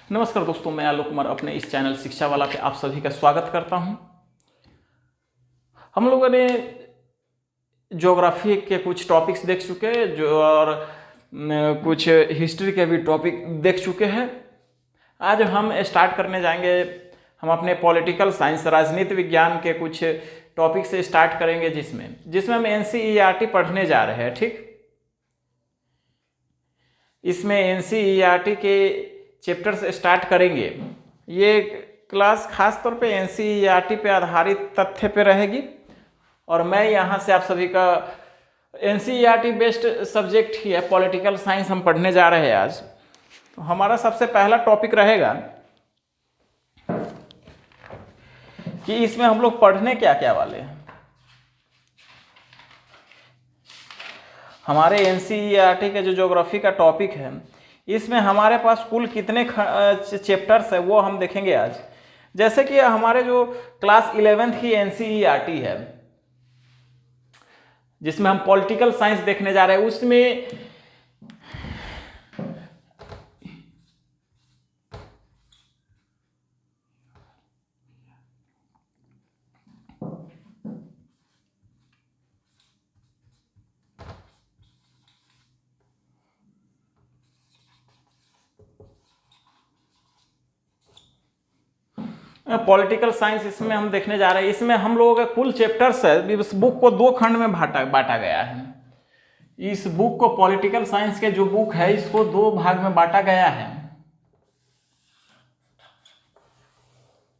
नमस्कार दोस्तों, मैं आलोक कुमार अपने इस चैनल शिक्षा वाला पे आप सभी का स्वागत करता हूं। हम लोगों ने ज्योग्राफी के कुछ टॉपिक्स देख चुके हैं और कुछ हिस्ट्री के भी टॉपिक देख चुके हैं। आज हम स्टार्ट करने जाएंगे, हम अपने पॉलिटिकल साइंस राजनीति विज्ञान के कुछ टॉपिक से स्टार्ट करेंगे जिसमें हम एनसीईआरटी पढ़ने जा रहे हैं। ठीक, इसमें एनसीईआरटी के चैप्टर से स्टार्ट करेंगे। ये क्लास खास तौर पे एनसीईआरटी पे आधारित तथ्य पे रहेगी और मैं यहाँ से आप सभी का एनसीईआरटी बेस्ड सब्जेक्ट ही है, पॉलिटिकल साइंस हम पढ़ने जा रहे हैं आज। तो हमारा सबसे पहला टॉपिक रहेगा कि इसमें हम लोग पढ़ने क्या क्या वाले हैं। हमारे एनसीईआरटी के जो ज्योग्राफी का टॉपिक है, इसमें हमारे पास कुल कितने चैप्टर्स है वो हम देखेंगे आज। जैसे कि हमारे जो क्लास 11th की एनसीईआरटी है, जिसमें हम पॉलिटिकल साइंस देखने जा रहे हैं, उसमें पॉलिटिकल साइंस इसमें हम देखने जा रहे हैं। इसमें हम लोगों का कुल चैप्टर्स है, इस बुक को दो खंड में बांटा गया है। इस बुक को, पॉलिटिकल साइंस के जो बुक है, इसको दो भाग में बांटा गया है।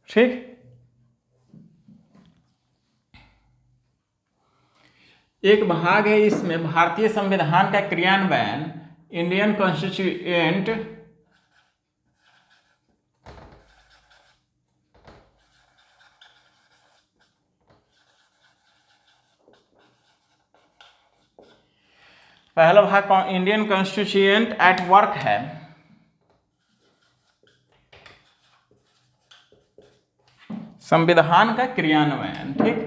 ठीक, एक भाग है इसमें भारतीय संविधान का क्रियान्वयन, इंडियन कॉन्स्टिट्यूएंट पहला भाग इंडियन कॉन्स्टिट्यूएंट एट वर्क है। संविधान का क्रियान्वयन। ठीक,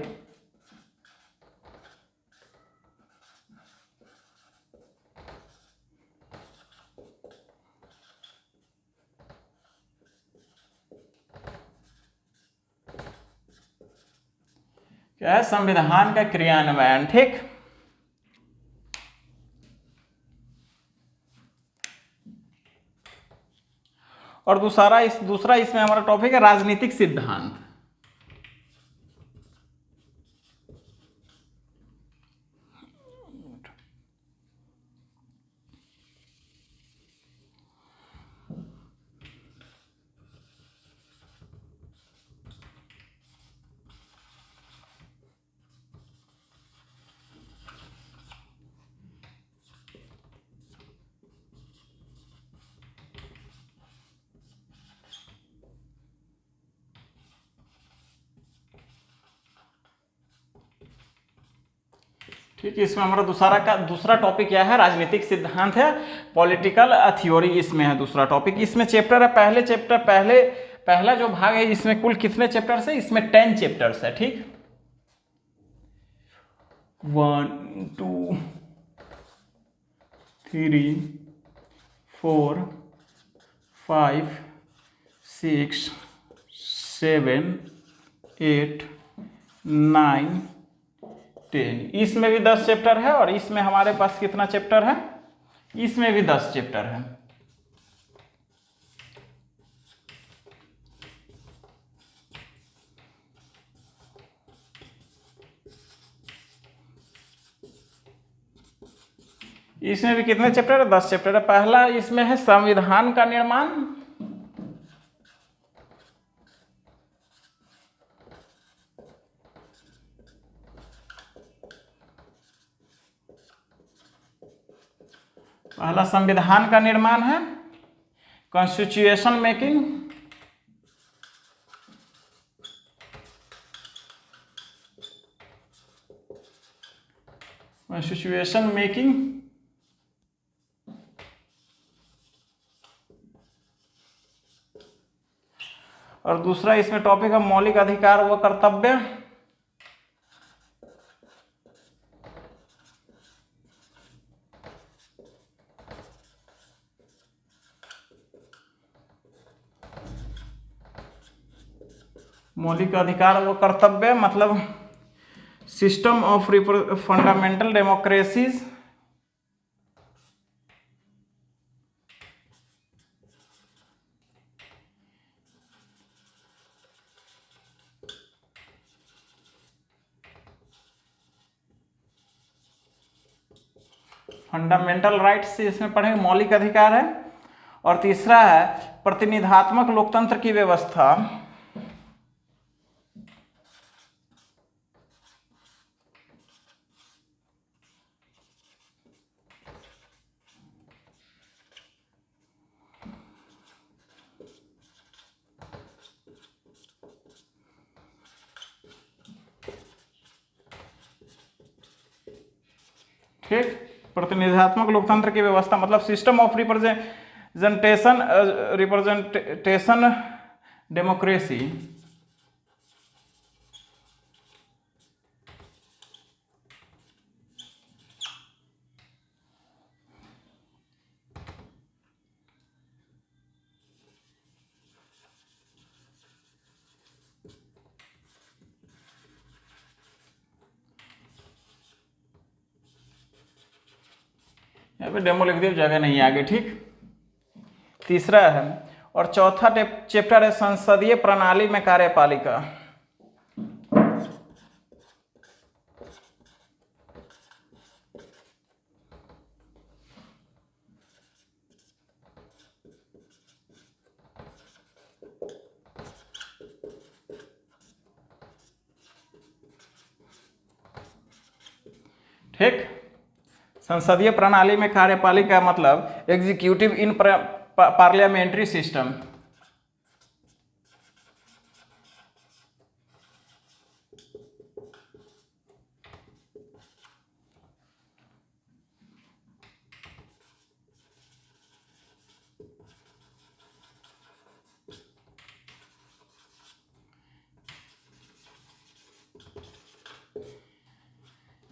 क्या है? संविधान का क्रियान्वयन। ठीक, और दूसरा इसमें हमारा टॉपिक है राजनीतिक सिद्धांत। ठीक है, इसमें हमारा दूसरा टॉपिक क्या है? राजनीतिक सिद्धांत है, पॉलिटिकल थ्योरी इसमें है दूसरा टॉपिक। इसमें चैप्टर है, पहला जो भाग है, इसमें कुल कितने चैप्टर्स है? इसमें 10 चैप्टर्स है। ठीक, 1 2 3 4 5 6 7 8 9 10। इसमें भी 10 चैप्टर है और इसमें हमारे पास कितना चैप्टर है? इसमें भी 10 चैप्टर है। इसमें भी कितने चैप्टर है? 10 चैप्टर है। पहला इसमें है संविधान का निर्माण। पहला संविधान का निर्माण है, कॉन्स्टिट्यूशन मेकिंग। कॉन्स्टिट्यूशन मेकिंग और दूसरा इसमें टॉपिक है मौलिक अधिकार व कर्तव्य। मौलिक अधिकार व कर्तव्य मतलब system of fundamental democracies fundamental rights इसमें पढ़ेंगे, मौलिक अधिकार है। और तीसरा है प्रतिनिधात्मक लोकतंत्र की व्यवस्था। ठीक, प्रतिनिधात्मक लोकतंत्र की व्यवस्था मतलब सिस्टम ऑफ रिप्रेजेंटेशन डेमोक्रेसी। यहाँ पे डेमो लिख दिया, जगह नहीं आगे। ठीक, तीसरा है। और चौथा चैप्टर है संसदीय प्रणाली में कार्यपालिका। ठीक, संसदीय प्रणाली में कार्यपालिका मतलब एग्जीक्यूटिव इन पार्लियामेंट्री सिस्टम।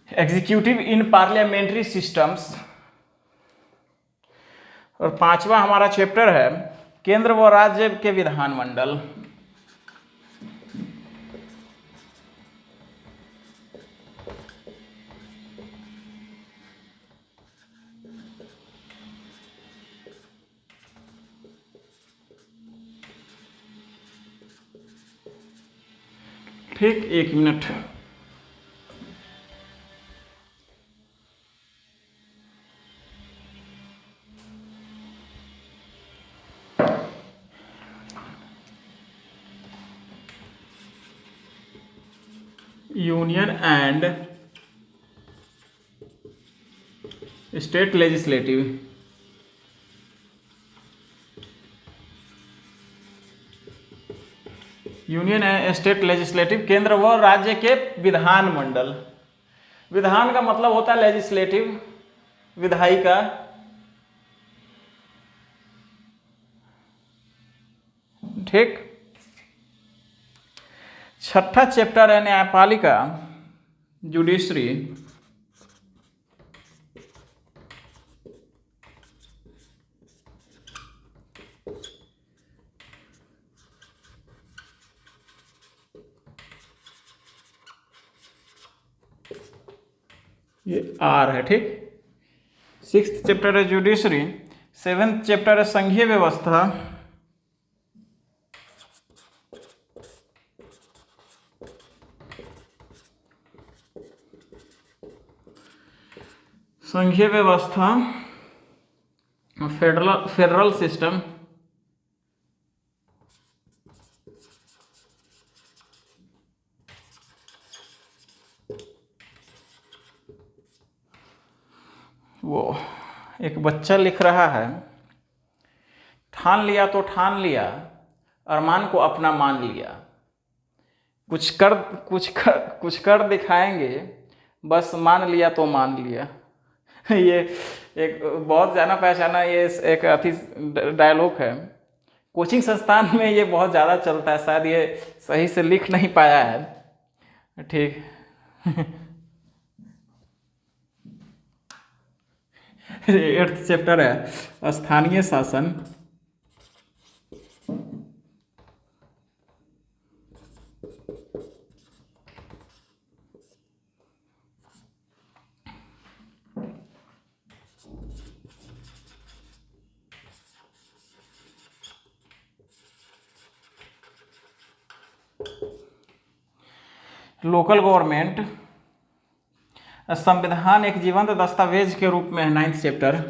एग्जीक्यूटिव इन पार्लियामेंट्री सिस्टम्स। और पांचवा हमारा चैप्टर है केंद्र व राज्य के विधानमंडल। ठीक, एक minute. Union and state legislative. Union and state legislative, केंद्र व राज्य के विधानमंडल। विधान का मतलब होता है लेजिस्लेटिव, विधायी का। ठीक, छठा चैप्टर है न्यायपालिका, जुडिशरी। ये आर है। ठीक, सिक्स्थ चैप्टर है जुडिशरी। सेवेंथ चैप्टर है संघीय व्यवस्था। संघीय व्यवस्था, फेडरल सिस्टम। वो एक बच्चा लिख रहा है, ठान लिया तो ठान लिया, अरमान को अपना मान लिया, कुछ कर दिखाएंगे, बस मान लिया तो मान लिया। ये एक बहुत जाना पहचाना ये एक अति डायलॉग है। कोचिंग संस्थान में ये बहुत ज़्यादा चलता है, शायद ये सही से लिख नहीं पाया है। ठीक। एट्थ चैप्टर है स्थानीय शासन। लोकल गवर्नमेंट संविधान एक जीवंत दस्तावेज के रूप में है, 9th चैप्टर।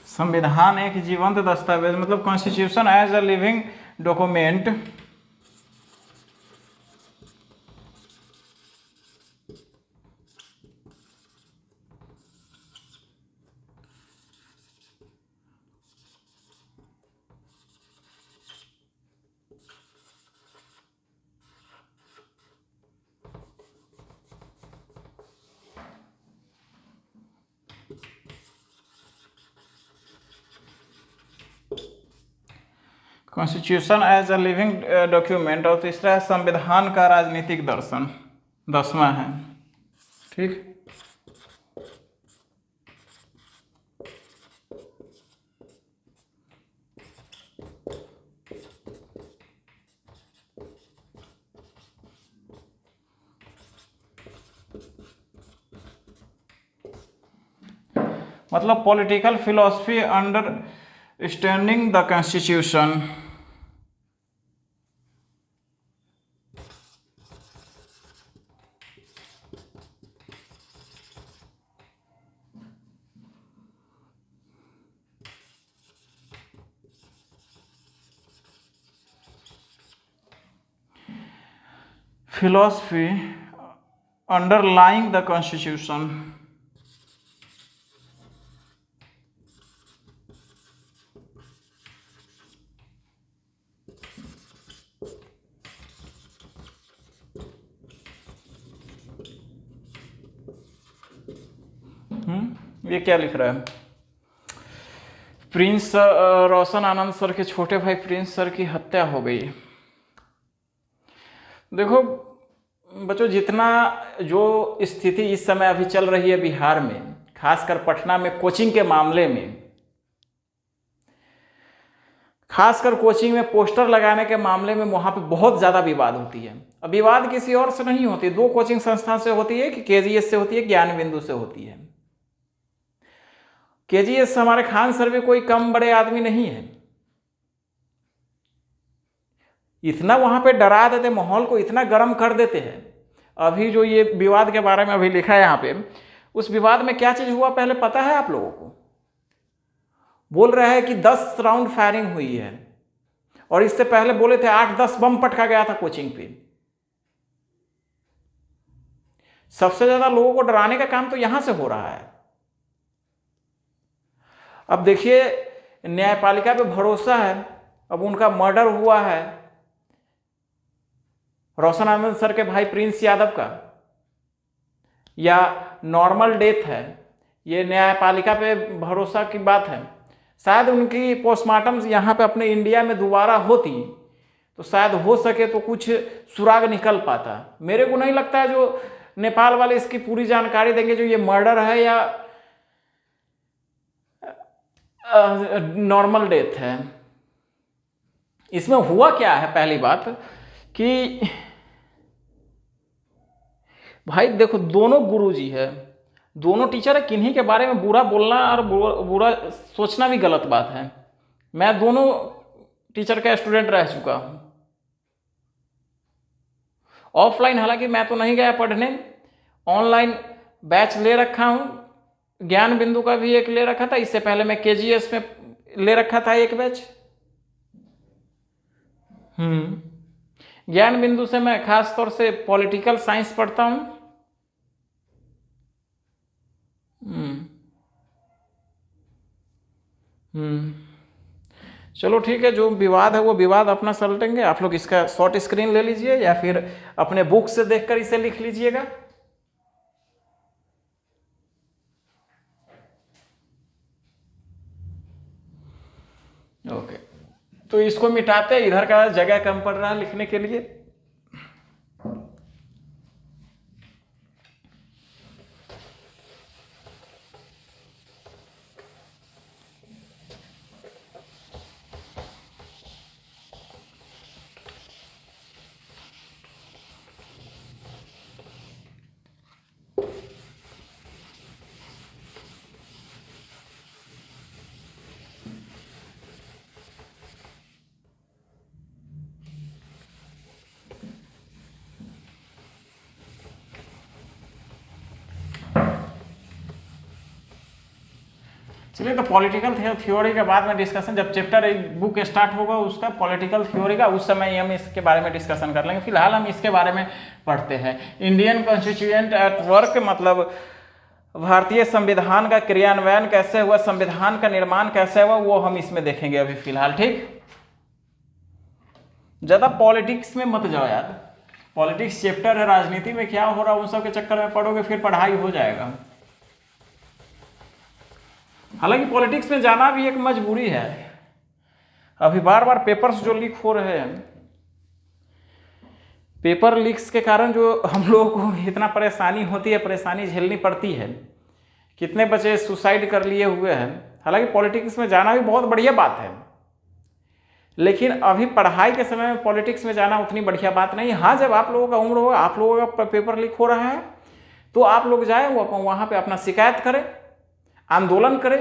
संविधान एक जीवंत दस्तावेज मतलब constitution as a living document constitution as a living document, और तीसरा है संविधान का राजनीतिक दर्शन, 10वां है। ठीक, मतलब political philosophy under standing the constitution. philosophy underlying the constitution। ये क्या लिख रहा है? प्रिंस रोशन आनंद सर के छोटे भाई प्रिंस सर की हत्या हो गई। देखो बच्चों, जितना जो स्थिति इस समय अभी चल रही है बिहार में, खासकर पटना में कोचिंग के मामले में, खासकर कोचिंग में पोस्टर लगाने के मामले में वहाँ पे बहुत ज़्यादा विवाद होती है। अब विवाद किसी और से नहीं होती, दो कोचिंग संस्थान से होती है कि केजीएस से होती है, ज्ञान बिंदु से होती है। केजीएस हमारे खान सर भी कोई कम बड़े आदमी नहीं है, इतना वहां पे डरा देते, माहौल को इतना गर्म कर देते हैं। अभी जो ये विवाद के बारे में अभी लिखा है यहाँ पे, उस विवाद में क्या चीज हुआ पहले पता है आप लोगों को? बोल रहा है कि 10 राउंड फायरिंग हुई है, और इससे पहले बोले थे 8-10 बम पटका गया था कोचिंग पे। सबसे ज्यादा लोगों को डराने का काम तो यहां से हो रहा है। अब देखिए, न्यायपालिका पे भरोसा है, अब उनका मर्डर हुआ है रोशन आनंद सर के भाई प्रिंस यादव का, या नॉर्मल डेथ है, ये न्यायपालिका पे भरोसा की बात है। शायद उनकी पोस्टमार्टम यहाँ पे अपने इंडिया में दोबारा होती तो शायद हो सके तो कुछ सुराग निकल पाता। मेरे को नहीं लगता है जो नेपाल वाले इसकी पूरी जानकारी देंगे, जो ये मर्डर है या नॉर्मल डेथ है। इसमें हुआ क्या है, पहली बात कि भाई देखो, दोनों गुरुजी है, दोनों टीचर है, किन्हीं के बारे में बुरा बोलना और बुरा सोचना भी गलत बात है। मैं दोनों टीचर का स्टूडेंट रह चुका हूं। ऑफलाइन हालांकि मैं तो नहीं गया पढ़ने, ऑनलाइन बैच ले रखा हूं। ज्ञान बिंदु का भी एक ले रखा था, इससे पहले मैं केजीएस में ले रखा था एक बैच। ज्ञान बिंदु से मैं खास तौर से पॉलिटिकल साइंस पढ़ता हूं। चलो ठीक है, जो विवाद है वो विवाद अपना सलटेंगे। आप लोग इसका शॉर्ट स्क्रीन ले लीजिए या फिर अपने बुक से देखकर इसे लिख लीजिएगा। ओके, तो इसको मिटाते हैं, इधर का जगह कम पड़ रहा है लिखने के लिए। चलिए, तो पॉलिटिकल थ्योरी के बाद में डिस्कशन, जब चैप्टर एक बुक स्टार्ट होगा उसका पॉलिटिकल थ्योरी का, उस समय हम इसके बारे में डिस्कशन कर लेंगे। फिलहाल हम इसके बारे में पढ़ते हैं। इंडियन कॉन्स्टिट्यूएंट एट वर्क, मतलब भारतीय संविधान का क्रियान्वयन कैसे हुआ, संविधान का निर्माण कैसे हुआ, वो हम इसमें देखेंगे अभी फिलहाल। ठीक, ज़्यादा पॉलिटिक्स में मत जाओ यार, पॉलिटिक्स चैप्टर है, राजनीति में क्या हो रहा है उन सब के चक्कर में पढ़ोगे फिर पढ़ाई हो जाएगा। हालांकि पॉलिटिक्स में जाना भी एक मजबूरी है। अभी बार बार पेपर्स जो लीक हो रहे हैं, पेपर लीक्स के कारण जो हम लोगों को इतना परेशानी होती है, परेशानी झेलनी पड़ती है, कितने बच्चे सुसाइड कर लिए हुए हैं। हालांकि पॉलिटिक्स में जाना भी बहुत बढ़िया बात है, लेकिन अभी पढ़ाई के समय में पॉलिटिक्स में जाना उतनी बढ़िया बात नहीं। हाँ, जब आप लोगों का उम्र होगा, आप लोगों का पेपर लीक हो रहा है, तो आप लोग जाए वहाँ पे अपना शिकायत करें, आंदोलन करें।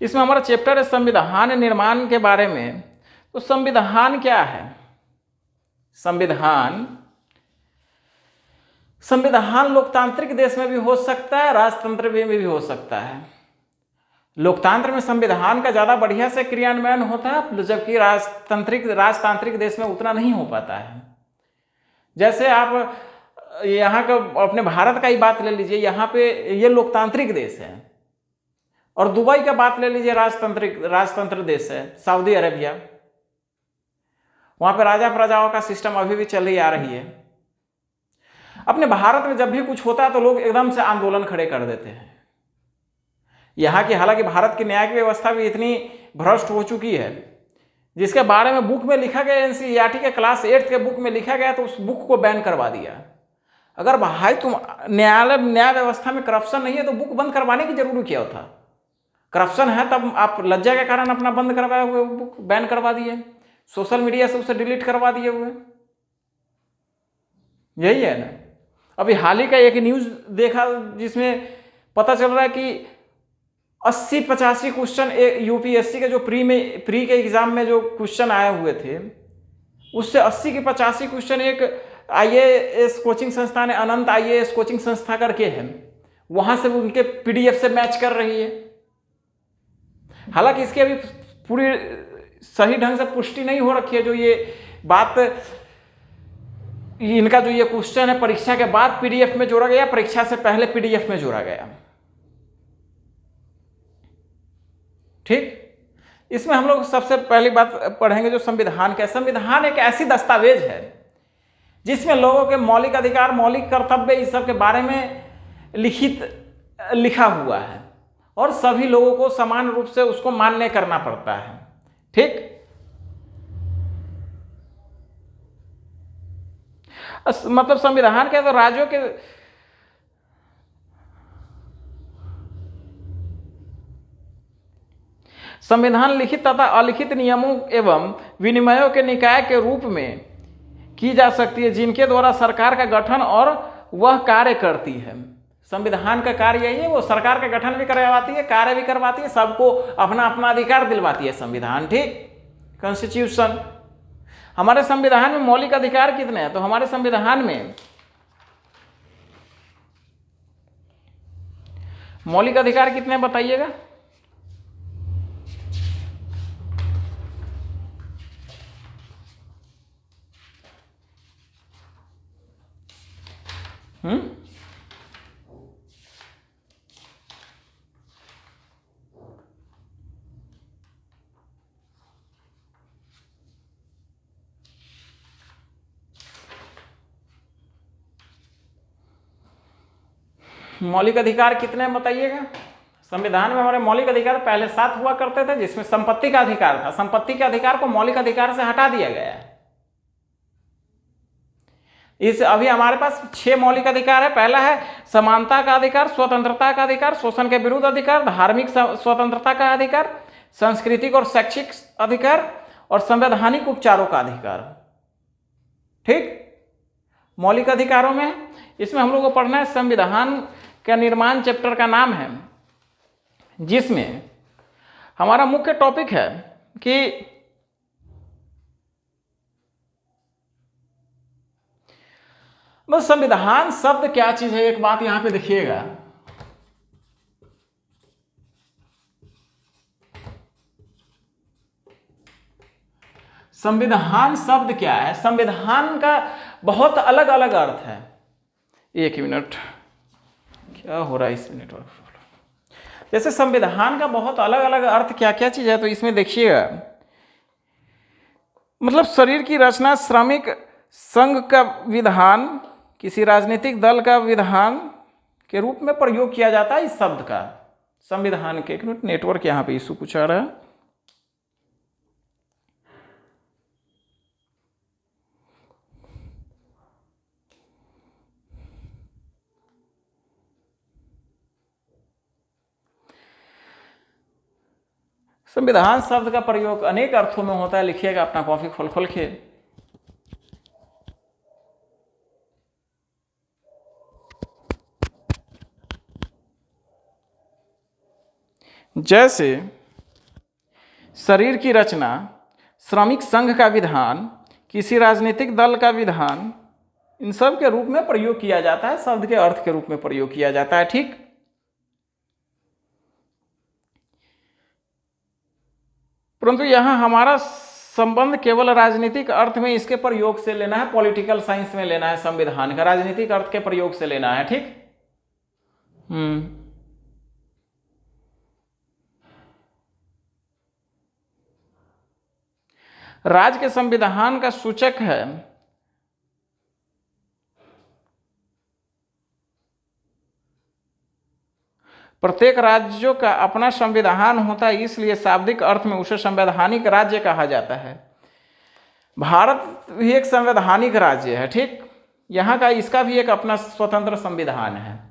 इसमें हमारा चैप्टर है संविधान निर्माण के बारे में। तो संविधान क्या है? संविधान लोकतांत्रिक देश में भी हो सकता है, राजतंत्र में भी हो सकता है। लोकतंत्र में संविधान का ज़्यादा बढ़िया से क्रियान्वयन होता है, जबकि राजतांत्रिक देश में उतना नहीं हो पाता है। जैसे आप यहाँ का अपने भारत का ही बात ले लीजिए, यहाँ पे ये लोकतांत्रिक देश है, और दुबई का बात ले लीजिए, राजतंत्र देश है, सऊदी अरेबिया। वहाँ पे राजा प्रजाओं का सिस्टम अभी भी चल ही आ रही है। अपने भारत में जब भी कुछ होता है तो लोग एकदम से आंदोलन खड़े कर देते हैं। यहाँ की, हालांकि भारत की न्यायिक व्यवस्था भी इतनी भ्रष्ट हो चुकी है, जिसके बारे में बुक में लिखा गया, एनसीईआरटी के क्लास 8 के बुक में लिखा गया, तो उस बुक को बैन करवा दिया। अगर भाई तुम न्याय व्यवस्था में करप्शन नहीं है तो बुक बंद करवाने की जरूरी क्या था? करप्शन है तब आप लज्जा के कारण अपना बंद करवाए हुए बुक बैन करवा दिए, सोशल मीडिया से उसे डिलीट करवा दिए हुए। यही है ना। अभी हाल ही का एक न्यूज़ देखा जिसमें पता चल रहा है कि 80-85 क्वेश्चन यूपीएससी के जो प्री के एग्जाम में जो क्वेश्चन आए हुए थे, उससे 80 के 85 क्वेश्चन एक आईएएस कोचिंग संस्थान है, अनंत आईएएस कोचिंग संस्था करके है, वहां से उनके पीडीएफ से मैच कर रही है। हालांकि इसकी अभी पूरी सही ढंग से पुष्टि नहीं हो रखी है, जो ये बात, इनका जो ये क्वेश्चन है परीक्षा के बाद पीडीएफ में जोड़ा गया, परीक्षा से पहले पीडीएफ में जोड़ा गया। ठीक, इसमें हम लोग सबसे पहली बात पढ़ेंगे जो संविधान का। संविधान एक ऐसी दस्तावेज है जिसमें लोगों के मौलिक अधिकार, मौलिक कर्तव्य, इस सब के बारे में लिखा हुआ है, और सभी लोगों को समान रूप से उसको मान्य करना पड़ता है। ठीक, मतलब संविधान के तो राज्यों के संविधान लिखित तथा अलिखित नियमों एवं विनिमयों के निकाय के रूप में की जा सकती है, जिनके द्वारा सरकार का गठन और वह कार्य करती है। संविधान का कार्य यही है, वो सरकार का गठन भी करवाती है, कार्य भी करवाती है, सबको अपना अपना अधिकार दिलवाती है संविधान। ठीक, कॉन्स्टिट्यूशन। हमारे संविधान में मौलिक अधिकार कितने हैं? तो हमारे संविधान में मौलिक अधिकार कितने हैं बताइएगा? मौलिक अधिकार कितने हैं बताइएगा? संविधान में हमारे मौलिक अधिकार पहले 7 हुआ करते थे, जिसमें संपत्ति का अधिकार था। संपत्ति के अधिकार को मौलिक अधिकार से हटा दिया गया है। इस अभी हमारे पास 6 मौलिक अधिकार है। पहला है समानता का अधिकार, स्वतंत्रता का अधिकार, शोषण के विरुद्ध अधिकार, धार्मिक स्वतंत्रता का अधिकार, सांस्कृतिक और शैक्षिक अधिकार और संवैधानिक उपचारों का अधिकार। ठीक, मौलिक अधिकारों में इसमें हम लोग को पढ़ना है संविधान का निर्माण चैप्टर का नाम है, जिसमें हमारा मुख्य टॉपिक है कि बस संविधान शब्द क्या चीज है। एक बात यहां पे देखिएगा, संविधान शब्द क्या है। संविधान का बहुत अलग अलग अर्थ है। एक मिनट, क्या हो रहा है इस नेटवर्क? जैसे संविधान का बहुत अलग अलग अर्थ क्या क्या चीज है, तो इसमें देखिएगा, मतलब शरीर की रचना, श्रमिक संघ का विधान, किसी राजनीतिक दल का विधान के रूप में प्रयोग किया जाता है इस शब्द का। संविधान के, एक मिनट, नेटवर्क यहाँ पे इशू कुछ आ रहा है। संविधान शब्द का प्रयोग अनेक अर्थों में होता है। लिखिएगा अपना कॉपी खोल खोल के। जैसे शरीर की रचना, श्रमिक संघ का विधान, किसी राजनीतिक दल का विधान, इन सब के रूप में प्रयोग किया जाता है, शब्द के अर्थ के रूप में प्रयोग किया जाता है। ठीक, परंतु यहां हमारा संबंध केवल राजनीतिक अर्थ में इसके प्रयोग से लेना है, पॉलिटिकल साइंस में लेना है। संविधान का राजनीतिक अर्थ के प्रयोग से लेना है। ठीक, राज्य के संविधान का सूचक है प्रत्येक राज्यों का अपना संविधान होता है, इसलिए शाब्दिक अर्थ में उसे संवैधानिक राज्य कहा जाता है। भारत भी एक संवैधानिक राज्य है। ठीक, यहाँ का इसका भी एक अपना स्वतंत्र संविधान है।